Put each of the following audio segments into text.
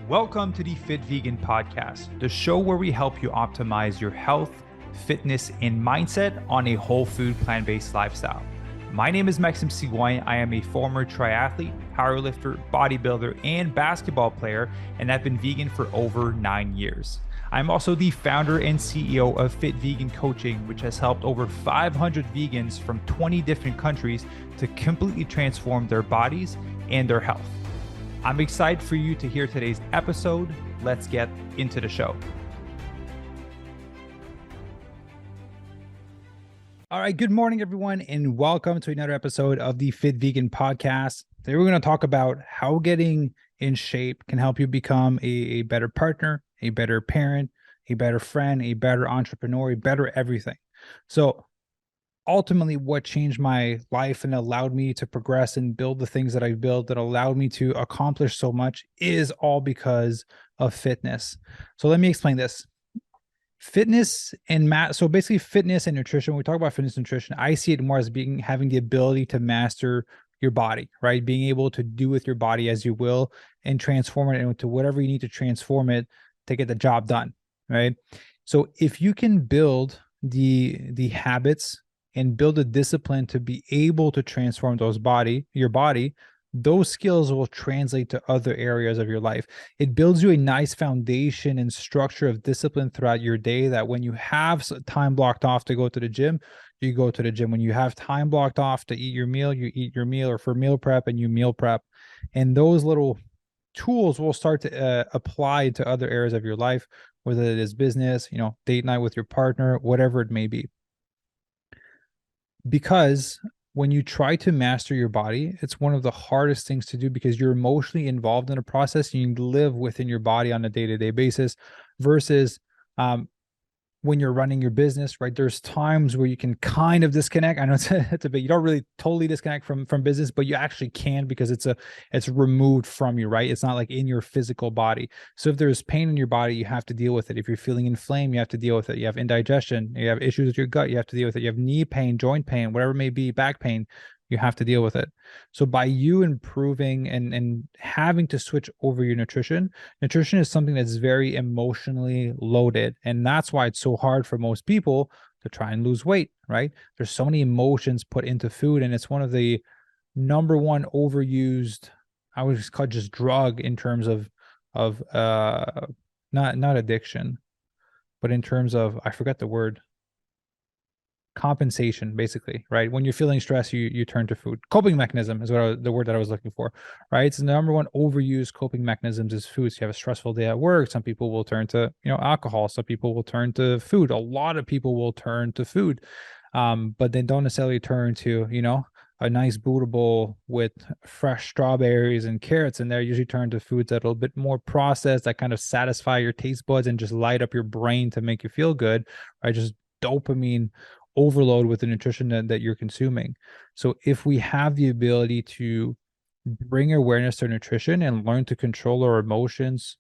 Welcome to the Fit Vegan Podcast, the show where we help you optimize your health, fitness, and mindset on a whole food, plant-based lifestyle. My name is Maxime Sigouin. I am a former triathlete, powerlifter, bodybuilder, and basketball player, and I've been vegan for over 9 years. I'm also the founder and CEO of Fit Vegan Coaching, which has helped over 500 vegans from 20 different countries to completely transform their bodies and their health. I'm excited for you to hear today's episode. Let's get into the show. All right, good morning, everyone, and welcome to another episode of the Fit Vegan Podcast. Today, we're going to talk about how getting in shape can help you become a better partner, a better parent, a better friend, a better entrepreneur, a better everything. So ultimately, what changed my life and allowed me to progress and build the things that I've built that allowed me to accomplish so much is all because of fitness. So let me explain this. Fitness and so basically fitness and nutrition, when we talk about fitness and nutrition, I see it more as having the ability to master your body, right? Being able to do with your body as you will and transform it into whatever you need to transform it to get the job done, right? So if you can build the habits and build a discipline to be able to transform your body, those skills will translate to other areas of your life. It builds you a nice foundation and structure of discipline throughout your day that when you have time blocked off to go to the gym, you go to the gym. When you have time blocked off to eat your meal, you eat your meal, or for meal prep, and you meal prep. And those little tools will start to apply to other areas of your life, whether it is business, date night with your partner, whatever it may be. Because when you try to master your body, it's one of the hardest things to do because you're emotionally involved in a process. You live within your body on a day-to-day basis versus when you're running your business, right? There's times where you can kind of disconnect. I know it's a bit, you don't really totally disconnect from business, but you actually can because it's removed from you, right? It's not like in your physical body. So if there's pain in your body, you have to deal with it. If you're feeling inflamed, you have to deal with it. You have indigestion, you have issues with your gut, you have to deal with it. You have knee pain, joint pain, whatever it may be, back pain, you have to deal with it. So by you improving and having to switch over your nutrition is something that's very emotionally loaded. And that's why it's so hard for most people to try and lose weight, right? There's so many emotions put into food, and it's one of the number one overused, I would just call it just drug in terms of not addiction, but in terms of, I forgot the word, compensation, basically, right? When you're feeling stress, you turn to food. Coping mechanism is the word that I was looking for, right? It's the number one overused coping mechanisms is food. So you have a stressful day at work. Some people will turn to, alcohol. Some people will turn to food. A lot of people will turn to food, but they don't necessarily turn to, a nice Buddha bowl with fresh strawberries and carrots in there. Usually turn to foods that are a little bit more processed, that kind of satisfy your taste buds and just light up your brain to make you feel good, right? Just dopamine overload with the nutrition that you're consuming. So if we have the ability to bring awareness to nutrition and learn to control our emotions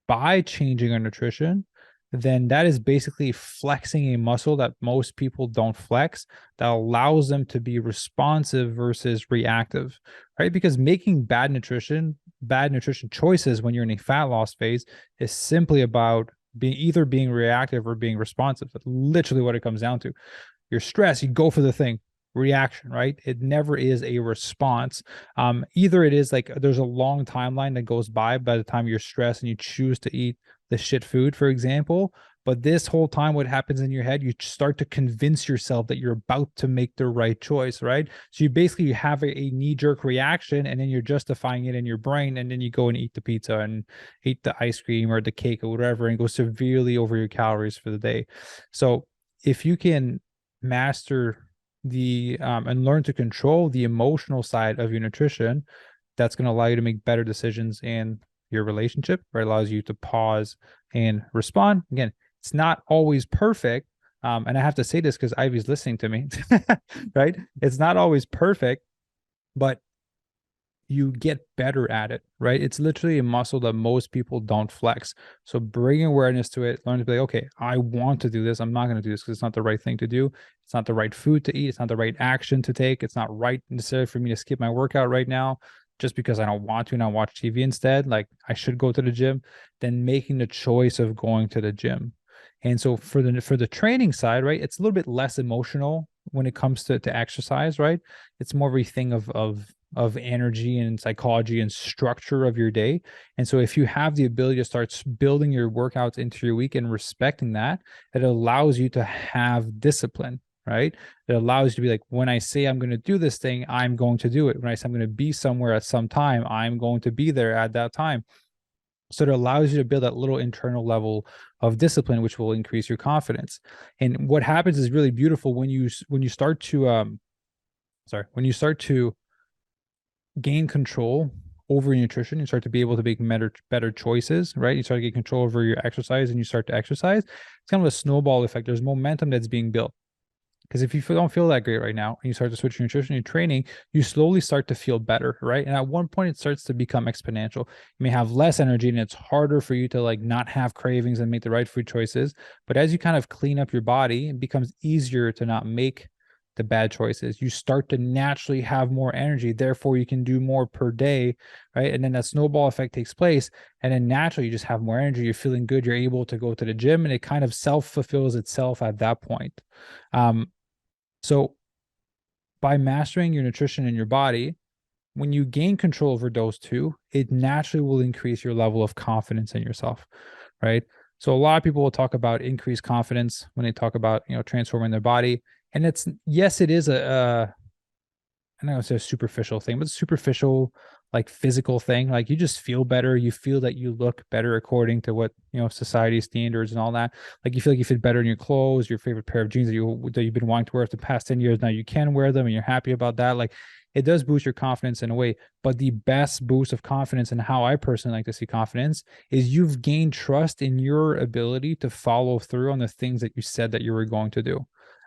by changing our nutrition, then that is basically flexing a muscle that most people don't flex, that allows them to be responsive versus reactive, right? Because making bad nutrition choices when you're in a fat loss phase is simply about being reactive or being responsive. That's literally what it comes down to. You're stressed, you go for the thing. Reaction, right? It never is a response. Either it is like there's a long timeline that goes by the time you're stressed and you choose to eat the shit food, for example. But this whole time, what happens in your head, you start to convince yourself that you're about to make the right choice, right? So you have a knee-jerk reaction, and then you're justifying it in your brain, and then you go and eat the pizza and eat the ice cream or the cake or whatever, and go severely over your calories for the day. So if you can master and learn to control the emotional side of your nutrition, that's going to allow you to make better decisions in your relationship, or allows you to pause and respond. Again, it's not always perfect. And I have to say this because Ivy's listening to me, right? It's not always perfect, but you get better at it, right? It's literally a muscle that most people don't flex. So bring awareness to it, learn to be like, okay, I want to do this. I'm not going to do this because it's not the right thing to do. It's not the right food to eat. It's not the right action to take. It's not right necessarily for me to skip my workout right now. just because I don't want to and I watch TV instead, like I should go to the gym, then making the choice of going to the gym. And so for the training side, right, it's a little bit less emotional when it comes to exercise, right? It's more of a thing of energy and psychology and structure of your day. And so if you have the ability to start building your workouts into your week and respecting that, it allows you to have discipline, right? It allows you to be like, when I say I'm going to do this thing, I'm going to do it. When I say I'm going to be somewhere at some time, I'm going to be there at that time. So it allows you to build that little internal level of discipline, which will increase your confidence. And what happens is really beautiful when you start to when you start to gain control over your nutrition, you start to be able to make better choices, right? You start to get control over your exercise and you start to exercise. It's kind of a snowball effect. There's momentum that's being built. Because if you don't feel that great right now and you start to switch your nutrition and training, you slowly start to feel better, right? And at one point, it starts to become exponential. You may have less energy and it's harder for you to like not have cravings and make the right food choices. But as you kind of clean up your body, it becomes easier to not make the bad choices. You start to naturally have more energy. Therefore, you can do more per day, right? And then that snowball effect takes place. And then naturally, you just have more energy. You're feeling good. You're able to go to the gym and it kind of self-fulfills itself at that point. So by mastering your nutrition and your body, when you gain control over those two, it naturally will increase your level of confidence in yourself, right? So a lot of people will talk about increased confidence when they talk about, transforming their body. And it's, yes, it is I know it's a superficial thing, but it's superficial, like physical thing. Like you just feel better. You feel that you look better according to what, society standards and all that. Like you feel like you fit better in your clothes, your favorite pair of jeans that you've been wanting to wear for the past 10 years. Now you can wear them and you're happy about that. Like it does boost your confidence in a way. But the best boost of confidence and how I personally like to see confidence is you've gained trust in your ability to follow through on the things that you said that you were going to do.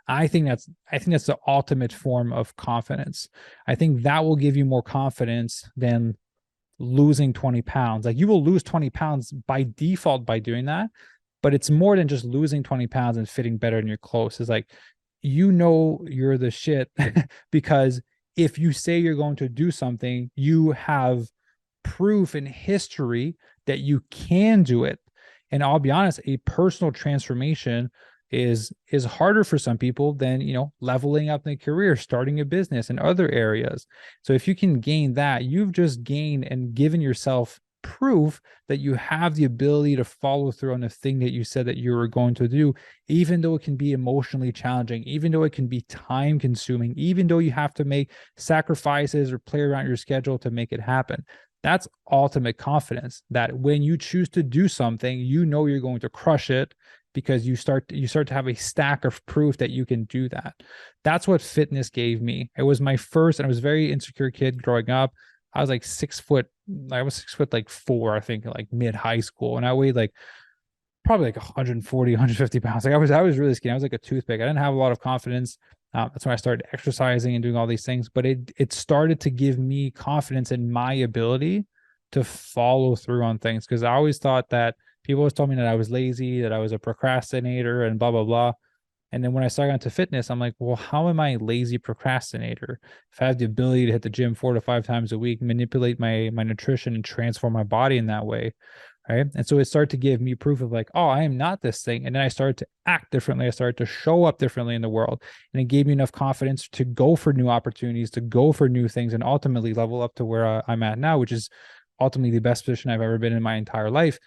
I think that's the ultimate form of confidence. I think that will give you more confidence than losing 20 pounds. Like you will lose 20 pounds by default by doing that, but it's more than just losing 20 pounds and fitting better in your clothes. It's like, you're the shit because if you say you're going to do something, you have proof in history that you can do it. And I'll be honest, a personal transformation is harder for some people than leveling up in a career, starting a business in other areas. So if you can gain that, you've just gained and given yourself proof that you have the ability to follow through on the thing that you said that you were going to do, even though it can be emotionally challenging, even though it can be time consuming, even though you have to make sacrifices or play around your schedule to make it happen. That's ultimate confidence, that when you choose to do something, you're going to crush it because you start to have a stack of proof that you can do that. That's what fitness gave me. It was my first, and I was a very insecure kid growing up. I was like 6 foot, I was 6 foot like 4, I think, like mid high school. And I weighed like probably like 140, 150 pounds. Like I was really skinny. I was like a toothpick. I didn't have a lot of confidence. That's when I started exercising and doing all these things. But it started to give me confidence in my ability to follow through on things. Because I always thought that people always told me that I was lazy, that I was a procrastinator, and blah, blah, blah. And then when I started into fitness, I'm like, well, how am I a lazy procrastinator? If I have the ability to hit the gym 4 to 5 times a week, manipulate my nutrition and transform my body in that way, right? And so it started to give me proof of like, oh, I am not this thing. And then I started to act differently. I started to show up differently in the world. And it gave me enough confidence to go for new opportunities, to go for new things, and ultimately level up to where I'm at now, which is ultimately the best position I've ever been in my entire life.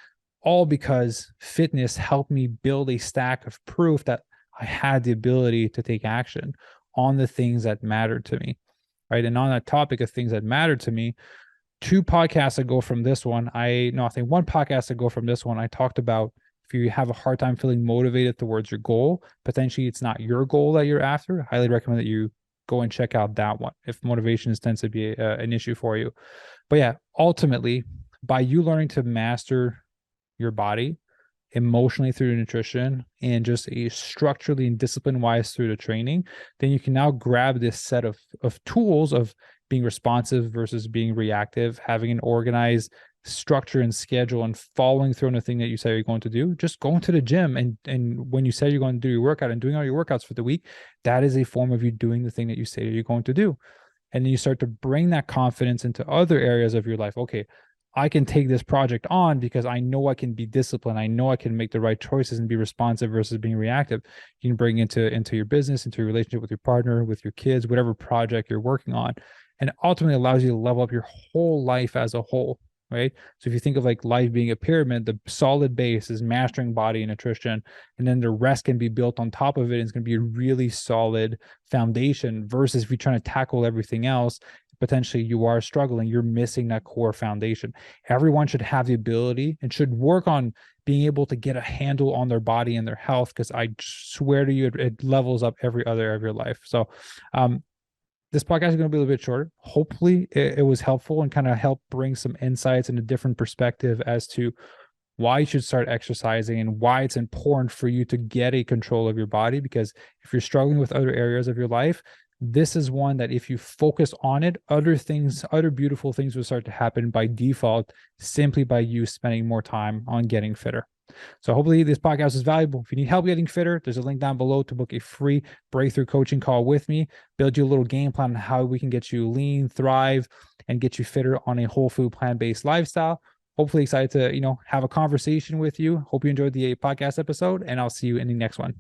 All because fitness helped me build a stack of proof that I had the ability to take action on the things that mattered to me, right? And on that topic of things that mattered to me, 2 podcasts ago from this one, I think 1 podcast ago from this one, I talked about if you have a hard time feeling motivated towards your goal, potentially it's not your goal that you're after. I highly recommend that you go and check out that one if motivation tends to be an issue for you. But yeah, ultimately, by you learning to master your body emotionally through nutrition and just a structurally and discipline wise through the training, then you can now grab this set of tools of being responsive versus being reactive, having an organized structure and schedule and following through on the thing that you say you're going to do. Just going to the gym and when you say you're going to do your workout and doing all your workouts for the week, that is a form of you doing the thing that you say you're going to do. And then you start to bring that confidence into other areas of your life. Okay, I can take this project on because I know I can be disciplined. I know I can make the right choices and be responsive versus being reactive. You can bring into your business, into your relationship with your partner, with your kids, whatever project you're working on, and it ultimately allows you to level up your whole life as a whole. Right. So if you think of like life being a pyramid, the solid base is mastering body and nutrition, and then the rest can be built on top of it. And it's going to be a really solid foundation versus if you're trying to tackle everything else, potentially you are struggling, you're missing that core foundation. Everyone should have the ability and should work on being able to get a handle on their body and their health, because I swear to you, it levels up every other area of your life. So this podcast is going to be a little bit shorter. Hopefully it was helpful and kind of help bring some insights and a different perspective as to why you should start exercising and why it's important for you to get a control of your body. Because if you're struggling with other areas of your life, this is one that if you focus on it, other things, other beautiful things will start to happen by default, simply by you spending more time on getting fitter. So hopefully this podcast is valuable. If you need help getting fitter, there's a link down below to book a free breakthrough coaching call with me, build you a little game plan on how we can get you lean, thrive, and get you fitter on a whole food plant-based lifestyle. Hopefully excited to, have a conversation with you. Hope you enjoyed the podcast episode, and I'll see you in the next one.